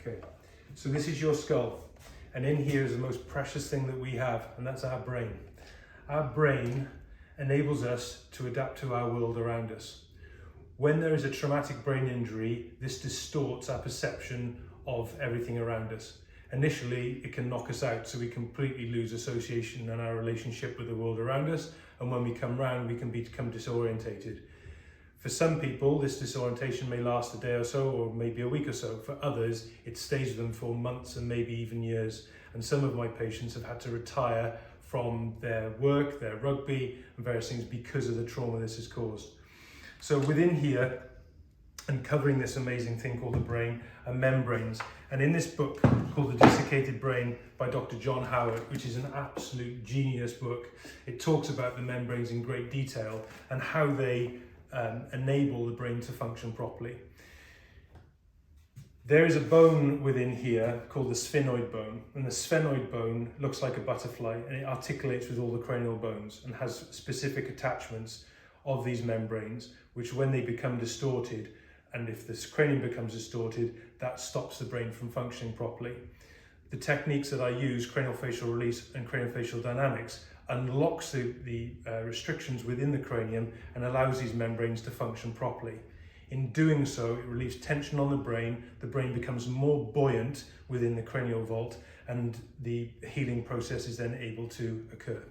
Okay, so this is your skull, and in here is the most precious thing that we have, and that's our brain. Our brain enables us to adapt to our world around us. When there is a traumatic brain injury, this distorts our perception of everything around us. Initially, it can knock us out, so we completely lose association and our relationship with the world around us, and when we come round, we can become disorientated. For some people, this disorientation may last a day or so, or maybe a week or so. For others, it stays with them for months and maybe even years. And some of my patients have had to retire from their work, their rugby, and various things because of the trauma this has caused. So within here, and covering this amazing thing called the brain, are membranes. And in this book called The Desiccated Brain by Dr. John Howard, which is an absolute genius book, it talks about the membranes in great detail and how they enable the brain to function properly. There is a bone within here called the sphenoid bone, and the sphenoid bone looks like a butterfly, and it articulates with all the cranial bones and has specific attachments of these membranes, which when they become distorted, and if this cranium becomes distorted, that stops the brain from functioning properly. The techniques that I use, craniofacial release and craniofacial dynamics, unlocks the restrictions within the cranium and allows these membranes to function properly. In doing so, it relieves tension on the brain becomes more buoyant within the cranial vault, and the healing process is then able to occur.